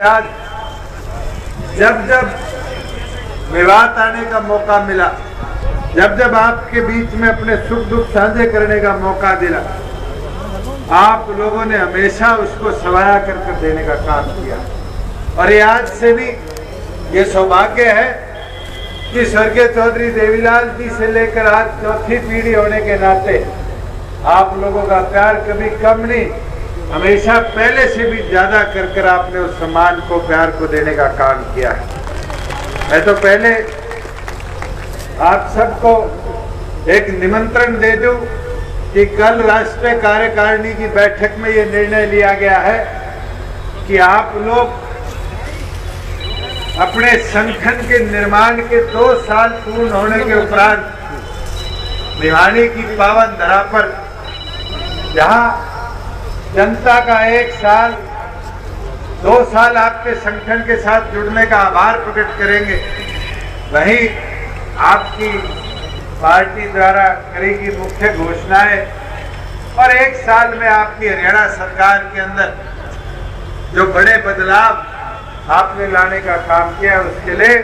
आज जब जब विवाद आने का मौका मिला, जब जब आपके बीच में अपने सुख दुख साझे करने का मौका दिला, आप लोगों ने हमेशा उसको सवाया कर देने का काम किया। और ये आज से भी ये सौभाग्य है कि स्वर्गीय चौधरी देवीलाल जी से लेकर आज चौथी पीढ़ी होने के नाते आप लोगों का प्यार कभी कम नहीं, हमेशा पहले से भी ज्यादा कर आपने उस सम्मान को, प्यार को देने का काम किया है। मैं तो पहले आप सबको एक निमंत्रण दे दूं कि कल राष्ट्रीय कार्यकारिणी की बैठक में ये निर्णय लिया गया है कि आप लोग अपने संगठन के निर्माण के 2 साल पूर्ण होने के उपरांत भिवानी की पावन धरा पर, जहां जनता का 1 साल 2 साल आपके संगठन के साथ जुड़ने का आभार प्रकट करेंगे, वहीं आपकी पार्टी द्वारा करेगी मुख्य घोषणाएं और 1 साल में आपकी हरियाणा सरकार के अंदर जो बड़े बदलाव आपने लाने का काम किया, उसके लिए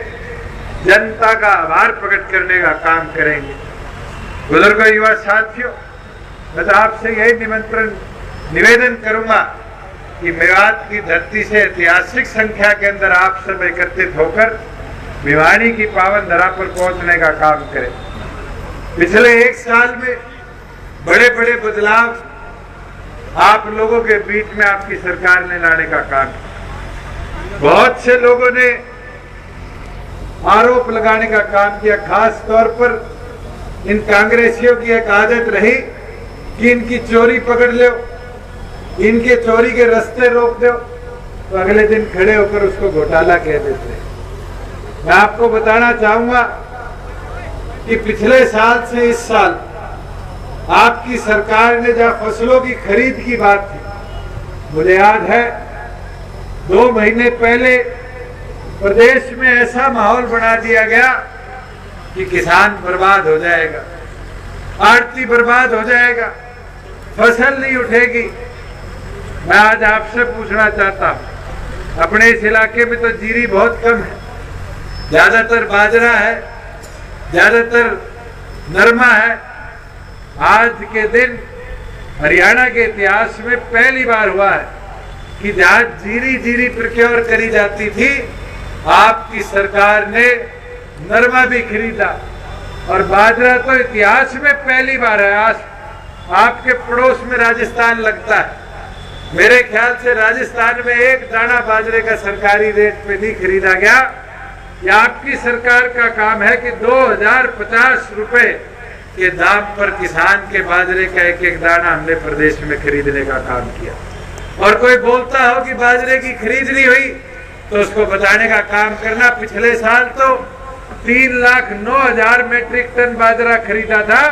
जनता का आभार प्रकट करने का काम करेंगे। बुजुर्गों, युवा साथियों, मैं तो आपसे यही निवेदन करूंगा कि मेवात की धरती से ऐतिहासिक संख्या के अंदर आप सब एकत्रित होकर भिवानी की पावन धरा पर पहुंचने का काम करें। पिछले 1 साल में बड़े बड़े बदलाव आप लोगों के बीच में आपकी सरकार ने लाने का काम किया। बहुत से लोगों ने आरोप लगाने का काम किया, खास तौर पर इन कांग्रेसियों की एक आदत रही कि इनकी चोरी पकड़ लो, इनके चोरी के रास्ते रोक दो, तो अगले दिन खड़े होकर उसको घोटाला कह देते। मैं आपको बताना चाहूंगा कि पिछले साल से इस साल आपकी सरकार ने जहां फसलों की खरीद की बात थी, मुझे याद है 2 महीने पहले प्रदेश में ऐसा माहौल बना दिया गया कि किसान बर्बाद हो जाएगा, आड़ती बर्बाद हो जाएगा, फसल नहीं उठेगी। मैं आज आपसे पूछना चाहता हूं, अपने इस इलाके में तो जीरी बहुत कम है, ज्यादातर बाजरा है, ज्यादातर नरमा है। आज के दिन हरियाणा के इतिहास में पहली बार हुआ है कि जहां जीरी प्रोक्योर करी जाती थी, आपकी सरकार ने नरमा भी खरीदा। और बाजरा तो इतिहास में पहली बार है। आज आपके पड़ोस में राजस्थान लगता है, मेरे ख्याल से राजस्थान में 1 दाना बाजरे का सरकारी रेट पे नहीं खरीदा गया। ये आपकी सरकार का काम है कि 2050 रुपए के दाम पर किसान के बाजरे का 1-1 दाना हमने प्रदेश में खरीदने का काम किया। और कोई बोलता हो कि बाजरे की खरीद नहीं हुई तो उसको बताने का काम करना। पिछले साल तो 3,09,000 मेट्रिक टन बाजरा खरीदा था,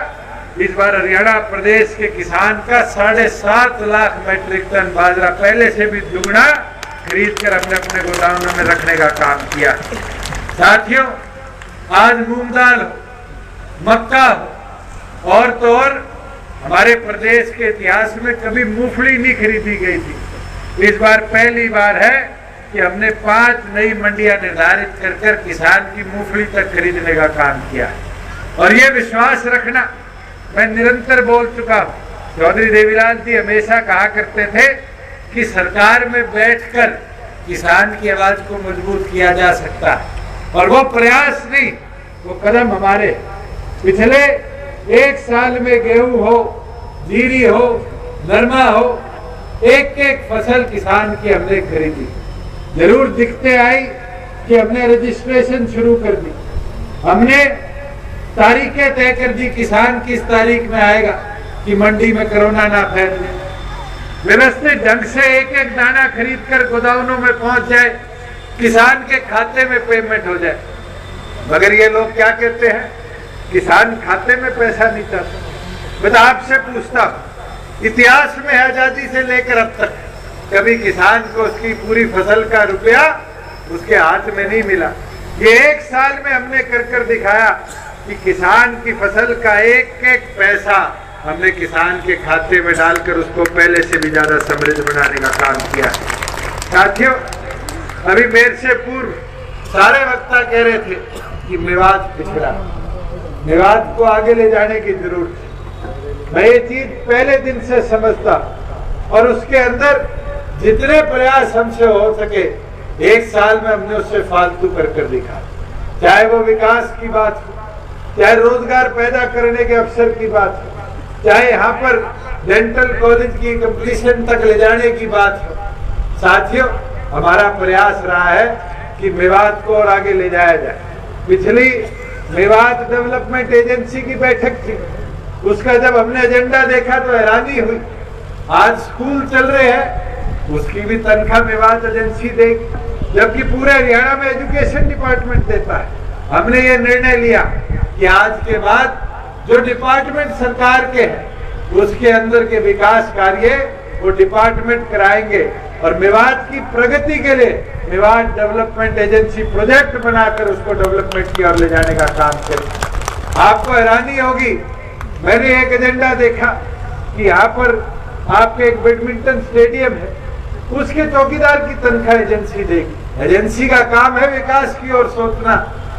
इस बार हरियाणा प्रदेश के किसान का 7.5 लाख मेट्रिक टन बाजरा पहले से भी दुगना खरीद कर अपने अपने गोदामों में रखने का काम किया। साथियों, आज मूंग दाल हो, मक्का हो, और तो और हमारे प्रदेश के इतिहास में कभी मूंगफली नहीं खरीदी गई थी। इस बार पहली बार है कि हमने 5 नई मंडियां निर्धारित कर किसान की मूंगफली तक खरीदने का काम किया। और ये विश्वास रखना, मैं निरंतर बोल चुका हूं, चौधरी देवीलाल जी हमेशा कहा करते थे कि सरकार में बैठकर किसान की आवाज को मजबूत किया जा सकता है। और वो प्रयास नहीं, वो कदम हमारे पिछले 1 साल में गेहूं हो, जीरी हो, नरमा हो, एक फसल किसान की हमने खरीदी। जरूर दिक्कतें आई कि हमने रजिस्ट्रेशन शुरू कर दी, हमने तारीखें तय कर दी, किसान किस तारीख में आएगा कि मंडी में कोरोना ना फैले, व्यवस्थित ढंग से 1-1 दाना खरीद कर गोदामों में पहुंच जाए, किसान के खाते में पेमेंट हो जाए। मगर ये लोग क्या कहते हैं, किसान खाते में पैसा नहीं चाहता। मैं तो आपसे पूछता हूं, इतिहास में आजादी से लेकर अब तक कभी किसान को उसकी पूरी फसल का रुपया उसके हाथ में नहीं मिला। ये 1 साल में हमने कर दिखाया कि किसान की फसल का 1-1 पैसा हमने किसान के खाते में डालकर उसको पहले से भी ज्यादा समृद्ध बनाने का काम किया। साथियों, अभी मेरे से पूर्व सारे वक्ता कह रहे थे कि मेवात पिछड़ा, मेवात को आगे ले जाने की जरूरत है। मैं ये चीज पहले दिन से समझता और उसके अंदर जितने प्रयास हमसे हो सके 1 साल में हमने उससे फालतू कर दिखा। चाहे वो विकास की बात हो, चाहे रोजगार पैदा करने के अवसर की बात हो, चाहे यहाँ पर डेंटल कॉलेज की कंप्लीशन तक ले जाने की बात हो। साथियों, हमारा प्रयास रहा है कि मेवात को और आगे ले जाया जाए। पिछली मेवात डेवलपमेंट एजेंसी की बैठक थी, उसका जब हमने एजेंडा देखा तो हैरानी हुई। आज स्कूल चल रहे हैं, उसकी भी तनख्वाह मेवात एजेंसी देगी, जबकि पूरे हरियाणा में एजुकेशन डिपार्टमेंट देता है। हमने ये निर्णय लिया कि आज के बाद जो डिपार्टमेंट सरकार के हैं उसके अंदर के विकास कार्य वो डिपार्टमेंट कराएंगे और मेवात की प्रगति के लिए मेवात डेवलपमेंट एजेंसी प्रोजेक्ट बनाकर उसको डेवलपमेंट की ओर ले जाने का काम करेंगे। आपको हैरानी होगी, मैंने एक एजेंडा देखा कि यहाँ पर आपके एक बैडमिंटन स्टेडियम है, उसके चौकीदार की तनख्वाह एजेंसी देगी। एजेंसी का काम है विकास की ओर सोचना,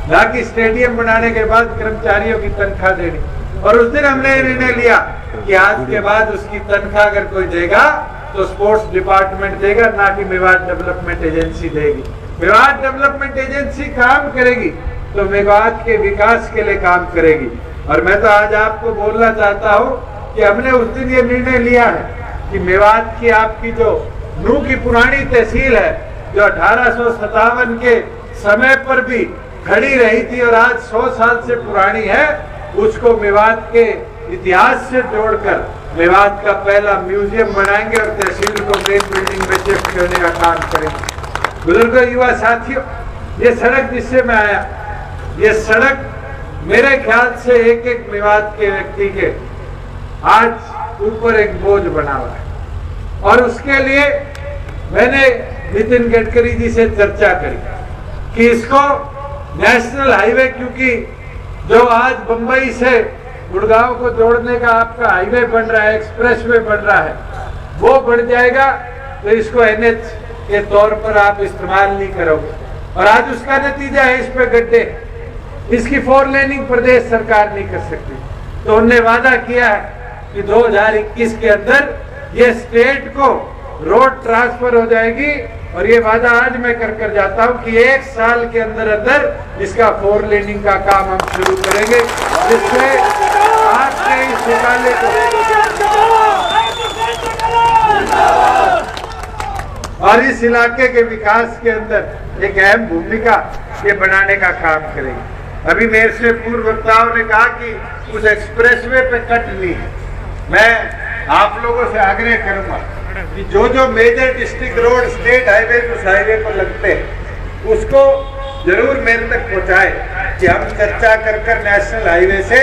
ना कि स्टेडियम बनाने के बाद कर्मचारियों की तनख्वाह देनी। और उस दिन हमने निर्णय लिया कि आज के बाद उसकी तनख्वाह अगर कोई देगा तो स्पोर्ट्स डिपार्टमेंट देगा, ना कि मेवात डेवलपमेंट एजेंसी देगी। मेवात डेवलपमेंट एजेंसी काम करेगी तो मेवात के विकास के लिए काम करेगी। और मैं तो आज आपको बोलना चाहता हूँ कि हमने उस दिन ये निर्णय लिया है कि मेवात की आपकी जो नूह की पुरानी तहसील है, जो 1857 के समय पर भी खड़ी रही थी और आज 100 साल से पुरानी है, उसको मेवात के इतिहास से जोड़कर मेवात का पहला म्यूजियम बनाएंगे और तहसील को मेन बिल्डिंग में शिफ्ट करने का काम करेंगे। बुजुर्गों, युवा साथियों, ये सड़क जिससे मैं आया, ये सड़क मेरे ख्याल से एक एक मेवात के व्यक्ति के आज ऊपर एक बोझ बना हुआ है। और उसके लिए मैंने नितिन गडकरी जी से चर्चा करी कि इसको नेशनल हाईवे, क्योंकि जो आज बंबई से गुड़गांव को जोड़ने का आपका हाईवे बन रहा है, एक्सप्रेसवे बन रहा है, वो बन जाएगा तो इसको एनएच के तौर पर आप इस्तेमाल नहीं करोगे। और आज उसका नतीजा है, इस पे गड्ढे, इसकी 4 लेनिंग प्रदेश सरकार नहीं कर सकती। तो उन्होंने वादा किया है कि 2021 के अंदर ये स्टेट को रोड ट्रांसफर हो जाएगी। और ये वादा आज मैं कर जाता हूँ कि 1 साल के अंदर अंदर इसका 4 लेनिंग का काम हम शुरू करेंगे, जिससे आपके इस घोटाले को और इस इलाके के विकास के अंदर एक अहम भूमिका ये बनाने का काम करेंगे। अभी मेरे से पूर्व वक्ताओं ने कहा कि उस एक्सप्रेसवे पे कट नहीं है। मैं आप लोगों से आग्रह करूंगा कि जो जो major district road, state highway उस हाईवे पर लगते हैं उसको जरूर मेरे तक पहुंचाए कि हम चर्चा कर नेशनल हाईवे से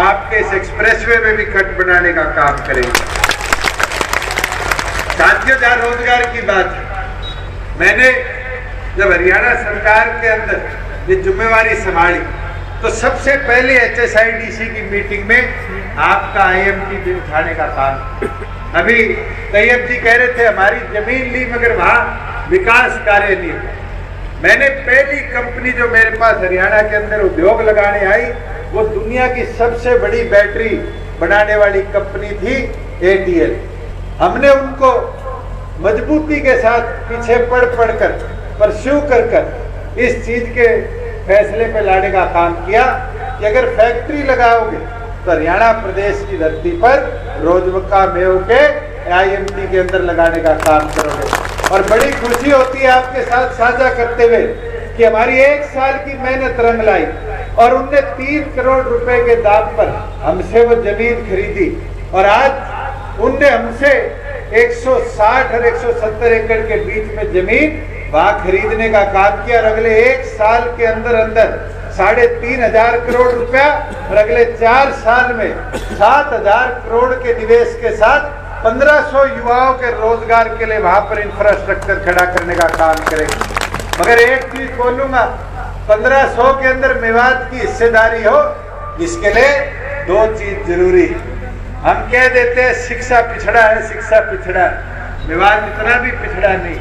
आपके इस एक्सप्रेसवे में भी कट बनाने का काम करेंगे। साथियों, जहाँ रोजगार की बात है, मैंने जब हरियाणा सरकार के अंदर ये जिम्मेवारी संभाली तो सबसे पहले HSIDC की मीटिंग में आपका IMT भी उठाने का काम। अभी तैयब जी कह रहे थे हमारी जमीन ली मगर वहाँ विकास कार्य नहीं हुआ। मैंने पहली कंपनी जो मेरे पास हरियाणा के अंदर उद्योग लगाने आई वो दुनिया की सबसे बड़ी बैटरी बनाने वाली कंपनी थी ATL। हमने उनको मजबूती के साथ पीछे पढ़ कर परस्यू कर इस चीज के फैसले पे लाने का काम किया कि अगर फैक्ट्री लगाओगे तो हरियाणा प्रदेश की धरती पर रोजमक्का मेव के IMT के अंदर लगाने का काम करोगे। और बड़ी खुशी होती है आपके साथ साझा करते हुए कि हमारी 1 साल की मेहनत रंग लाई और उनने 3 करोड़ रुपए के दाम पर हमसे वो जमीन खरीदी और आज उनने हमसे 160 और 170 एकड़ के बीच में जमीन वहां खरीदने का काम किया। और अगले 1 साल के अंदर अंदर 3,500 करोड़ रुपया और अगले 4 साल में 7,000 करोड़ के निवेश के साथ 1,500 युवाओं के रोजगार के लिए वहां पर इंफ्रास्ट्रक्चर खड़ा करने का काम करेंगे। मगर एक चीज बोलूंगा, 1,500 के अंदर मेवात की हिस्सेदारी हो, इसके लिए 2 चीज जरूरी है। हम कह देते हैं शिक्षा पिछड़ा है, शिक्षा पिछड़ा है, मेवात इतना भी पिछड़ा नहीं।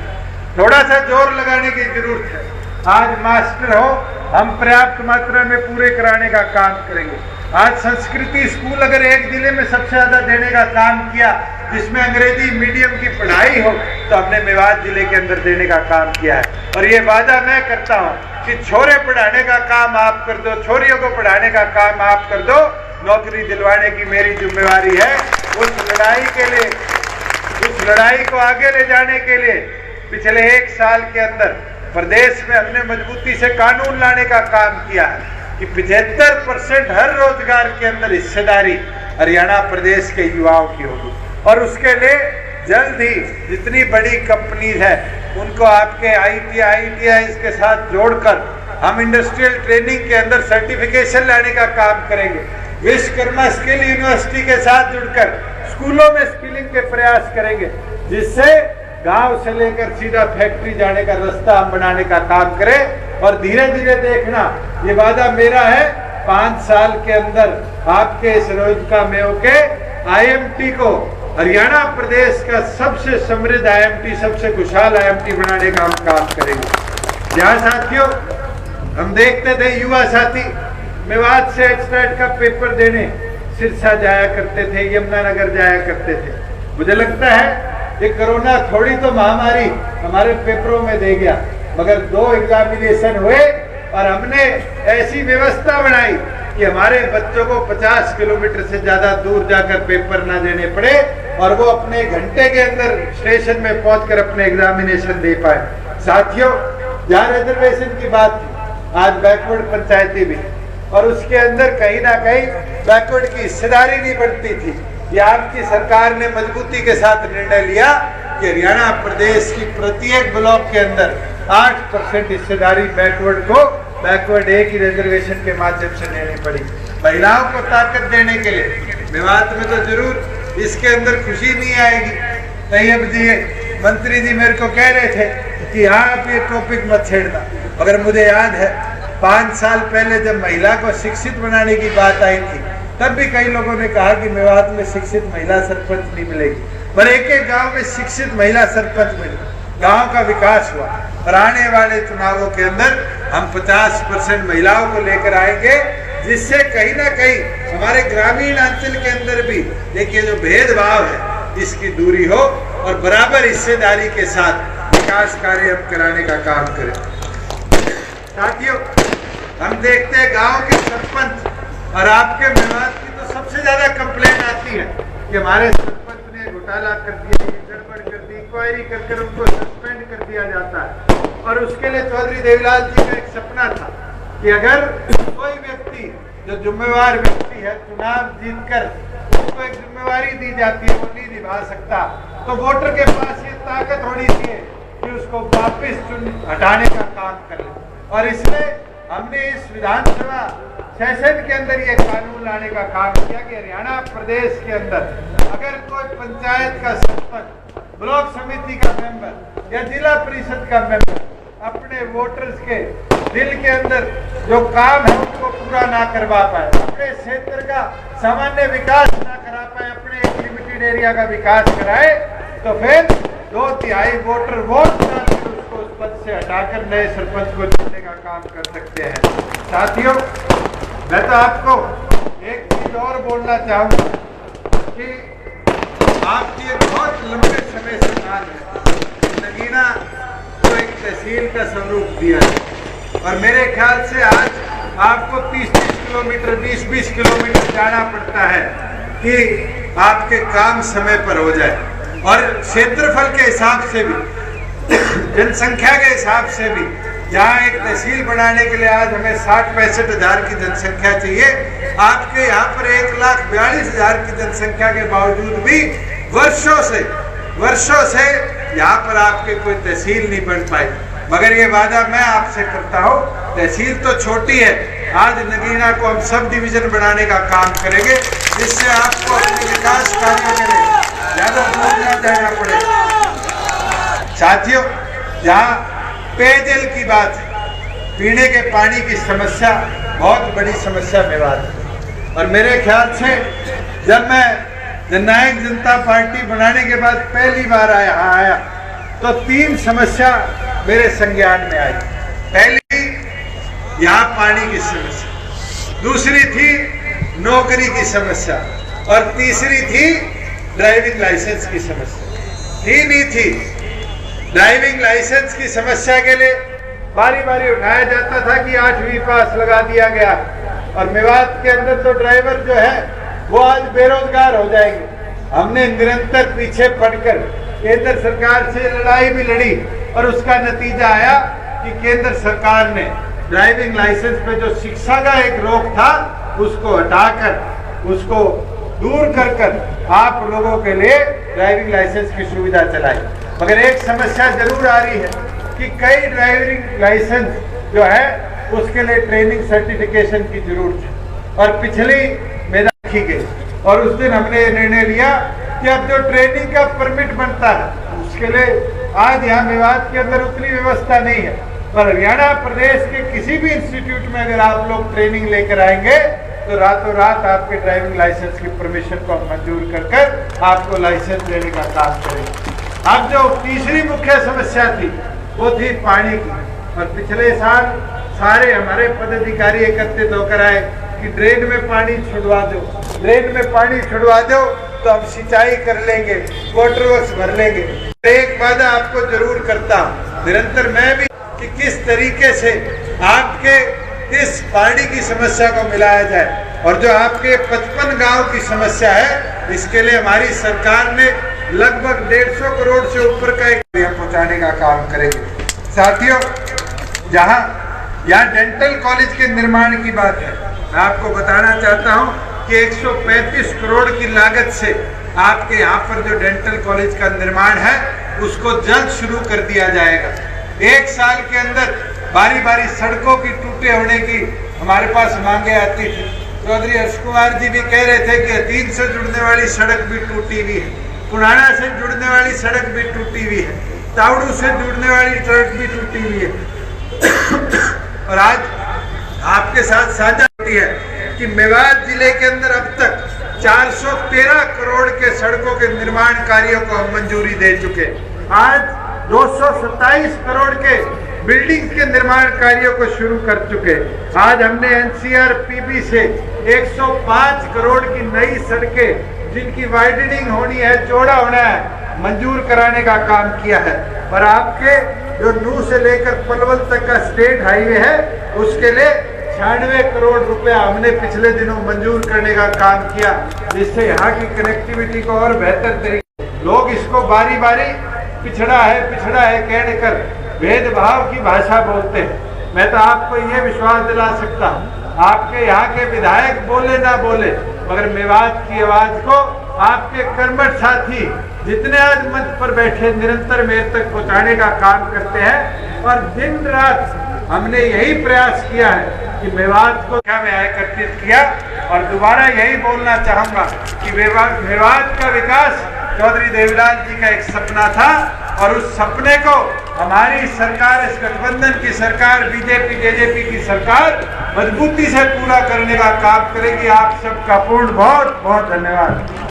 थोड़ा सा जोर लगाने की जरूरत है। आज मास्टर हो, हम पर्याप्त मात्रा में पूरे कराने का काम करेंगे। आज संस्कृति स्कूल अगर एक जिले में सबसे ज्यादा देने का काम किया जिसमें अंग्रेजी मीडियम की पढ़ाई हो, तो हमने मेवात जिले के अंदर देने का काम किया है। और ये वादा मैं करता हूँ कि छोरे पढ़ाने का काम आप कर दो, छोरियों को पढ़ाने का काम आप कर दो, नौकरी दिलवाने की मेरी जिम्मेवारी है। उस लड़ाई के लिए, उस लड़ाई को आगे ले जाने के लिए पिछले 1 साल के अंदर प्रदेश में हमने मजबूती से कानून लाने का काम किया है कि 75% हर रोजगार के अंदर हिस्सेदारी हरियाणा प्रदेश के युवाओं की होगी। और उसके लिए जल्द ही जितनी बड़ी कंपनीज है उनको आपके ITI के साथ जोड़कर हम इंडस्ट्रियल ट्रेनिंग के अंदर सर्टिफिकेशन लाने का काम करेंगे। विश्वकर्मा स्किल यूनिवर्सिटी के साथ जुड़कर स्कूलों में स्किलिंग के प्रयास करेंगे, जिससे गांव से लेकर सीधा फैक्ट्री जाने का रास्ता हम बनाने का काम करें। और धीरे धीरे देखना, ये वादा मेरा है, 5 साल के अंदर आपके इस रोजगार में होके IMT को हरियाणा प्रदेश का सबसे समृद्ध IMT, सबसे खुशहाल IMT बनाने का हम काम करेंगे। यहाँ साथियों, हम देखते थे युवा साथी मेवात से एटस्टेट का पेपर देने सिरसा जाया करते थे, यमुनानगर जाया करते थे। मुझे लगता है ये कोरोना थोड़ी तो महामारी हमारे पेपरों में दे गया, मगर 2 एग्जामिनेशन हुए और हमने ऐसी व्यवस्था बनाई कि हमारे बच्चों को 50 किलोमीटर से ज्यादा दूर जाकर पेपर ना देने पड़े और वो अपने घंटे के अंदर स्टेशन में पहुंचकर अपने एग्जामिनेशन दे पाए। साथियों, जहाँ रिजर्वेशन की बात थी, आज बैकवर्ड पंचायती भी, और उसके अंदर कहीं ना कहीं बैकवर्ड की हिस्सेदारी नहीं बढ़ती थी। ये आपकी सरकार ने मजबूती के साथ निर्णय लिया कि हरियाणा प्रदेश की प्रत्येक ब्लॉक के अंदर 8% हिस्सेदारी बैकवर्ड को बैकवर्ड ए की रिजर्वेशन के माध्यम से देनी पड़ी। महिलाओं को ताकत देने के लिए मेवात में तो जरूर इसके अंदर खुशी नहीं आएगी। तैयब जी, मंत्री जी मेरे को कह रहे थे कि हाँ आप ये टॉपिक मत छेड़ना, मगर मुझे याद है 5 साल पहले जब महिला को शिक्षित बनाने की बात आई थी, तब भी कई लोगों ने कहा कि मेवात में शिक्षित महिला सरपंच नहीं मिलेगी, पर एक गांव में शिक्षित महिला सरपंच मिली, गांव का विकास हुआ। और आने वाले चुनावों के अंदर हम 50% महिलाओं को लेकर आएंगे, जिससे कहीं ना कहीं हमारे ग्रामीण अंचल के अंदर भी देखिए जो भेदभाव है इसकी दूरी हो और बराबर हिस्सेदारी के साथ विकास कार्य हम कराने का काम करें। साथियों, हम देखते हैं गांव के सरपंच और आपके मेवात की तो सबसे ज्यादा कंप्लेंट आती है कि हमारे सरपंच ने घोटाला कर दिया, ये गड़बड़ कर दी, इंक्वायरी कर उनको सस्पेंड कर दिया जाता है। और उसके लिए चौधरी देवीलाल जी का एक सपना था कि अगर कोई व्यक्ति जो जिम्मेवार व्यक्ति है चुनाव जीतकर उसको एक जिम्मेवारी दी जाती है वो नहीं निभा सकता, तो वोटर के पास ये ताकत होनी चाहिए कि उसको वापस हटाने का काम करे। और इसलिए हमने इस विधानसभा सेशन के अंदर ये कानून लाने का काम किया कि हरियाणा प्रदेश के अंदर अगर कोई पंचायत का सरपंच, ब्लॉक समिति का मेंबर या जिला परिषद का मेंबर अपने वोटर्स के दिल के अंदर जो काम है उनको पूरा ना करवा पाए, अपने क्षेत्र का सामान्य विकास ना करा पाए, अपने एक लिमिटेड एरिया का विकास कराए, तो फिर 2/3 वोटर वोट डालकर उसको उस पद से हटाकर नए सरपंच को चुनने का काम कर सकते हैं। साथियों, मैं तो आपको एक चीज और बोलना चाहूंगा कि आपकी एक बहुत लंबे समय से मांग है, नगीना को एक तहसील का स्वरूप दिया है और मेरे ख्याल से आज आपको 30-30 किलोमीटर, 20-20 किलोमीटर जाना पड़ता है कि आपके काम समय पर हो जाए। और क्षेत्रफल के हिसाब से भी, जनसंख्या के हिसाब से भी, जहाँ एक तहसील बनाने के लिए आज हमें 60-65 हज़ार की जनसंख्या चाहिए, आपके यहाँ पर 1,42,000 की जनसंख्या के बावजूद भी वर्षों से यहाँ पर आपके कोई तहसील नहीं बन पाई। मगर ये वादा मैं आपसे करता हूँ, तहसील तो छोटी है, आज नगीना को हम सब डिवीजन बनाने का काम करेंगे, जिससे आपको अपने विकास कार्यों के लिए ज्यादा दूर न जाना पड़े। साथियों, जहाँ पेयजल की बात है, पीने के पानी की समस्या बहुत बड़ी समस्या मेवात है। और मेरे ख्याल से जब मैं जननायक जनता पार्टी बनाने के बाद पहली बार आया तो 3 समस्या मेरे संज्ञान में आई। पहली, यहाँ पानी की समस्या, दूसरी थी नौकरी की समस्या और तीसरी थी ड्राइविंग लाइसेंस की समस्या। तीन ही थी। ड्राइविंग लाइसेंस की समस्या के लिए बारी बारी उठाया जाता था कि 8वीं पास लगा दिया गया और मेवात के अंदर तो ड्राइवर जो है वो आज बेरोजगार हो जाएंगे। हमने निरंतर पीछे पड़कर केंद्र सरकार से लड़ाई भी लड़ी और उसका नतीजा आया कि केंद्र सरकार ने ड्राइविंग लाइसेंस पे जो शिक्षा का एक रोक था उसको हटाकर उसको दूर कर आप लोगों के लिए ड्राइविंग लाइसेंस की सुविधा चलाई। मगर एक समस्या जरूर आ रही है कि कई ड्राइविंग लाइसेंस जो है उसके लिए ट्रेनिंग सर्टिफिकेशन की जरूरत है और पिछली मेधा रखी गई और उस दिन हमने ये निर्णय लिया कि अब जो ट्रेनिंग का परमिट बनता है उसके लिए आज यहाँ मेवात के अंदर उतनी व्यवस्था नहीं है, पर हरियाणा प्रदेश के किसी भी इंस्टीट्यूट में अगर आप लोग ट्रेनिंग लेकर आएंगे तो रातों रात आपके ड्राइविंग लाइसेंस की परमिशन को मंजूर कर आपको लाइसेंस देने का काम करेंगे। अब जो तीसरी मुख्य समस्या थी वो थी पानी की और पिछले साल सारे हमारे पदाधिकारी एकत्रित होकर आए कि ड्रेन में पानी छुड़वा दो, ड्रेन में पानी छुड़वा दो तो हम सिंचाई कर लेंगे, वाटर वर्क्स भर लेंगे। एक वादा आपको जरूर करता हूँ निरंतर मैं भी कि किस तरीके से आपके इस पानी की समस्या को मिलाया जाए और जो आपके 55 गांव की समस्या है इसके लिए हमारी सरकार ने लगभग 150 करोड़ से ऊपर का एक पहुंचाने का काम करेंगे। साथियों, जहां यहाँ डेंटल कॉलेज के निर्माण की बात है, मैं आपको बताना चाहता हूं कि 135 करोड़ की लागत से आपके यहाँ पर जो डेंटल कॉलेज का निर्माण है उसको जल्द शुरू कर दिया जाएगा। 1 साल के अंदर बारी बारी सड़कों की टूटे होने की हमारे पास मांगे आती थी। चौधरी हर्ष कुमार जी भी कह रहे थे कि हथीन से जुड़ने वाली सड़क भी टूटी हुई है, पुराना से जुड़ने वाली सड़क भी टूटी हुई है, तावड़ू से जुड़ने वाली सड़क भी टूटी हुई है। और आज आपके साथ साझा होती है कि मेवात जिले के अंदर अब तक 413 करोड़ के सड़कों के निर्माण कार्यों को हम मंजूरी दे चुके। आज 227 करोड़ के बिल्डिंग के निर्माण कार्यों को शुरू कर चुके। आज हमने NCRPB से 105 करोड़ की नई सड़कें जिनकी वाइडनिंग होनी है, चौड़ा होना है, मंजूर कराने का काम किया है। पर आपके जो नूह से लेकर पलवल तक का स्टेट हाईवे है उसके लिए 96 करोड़ रुपया हमने पिछले दिनों मंजूर करने का काम किया, जिससे यहाँ की कनेक्टिविटी को और बेहतर तरीके। लोग इसको बारी बारी पिछड़ा है कहने कर भेदभाव की भाषा बोलते हैं। मैं तो आपको ये विश्वास दिला सकता हूँ, आपके यहाँ के विधायक बोले ना बोले मगर मेवात की आवाज को आपके कर्मठ साथी जितने आज मंच पर बैठे निरंतर मेरे तक पहुँचाने का काम करते हैं और दिन रात हमने यही प्रयास किया है कि मेवात को क्या में एकत्रित किया। और दोबारा यही बोलना चाहूंगा कि मेवात का विकास चौधरी देवीलाल जी का एक सपना था और उस सपने को हमारी सरकार, इस गठबंधन की सरकार, बीजेपी जेजेपी की सरकार मजबूती से पूरा करने का काम करेगी। आप सबका पूर्ण बहुत बहुत धन्यवाद।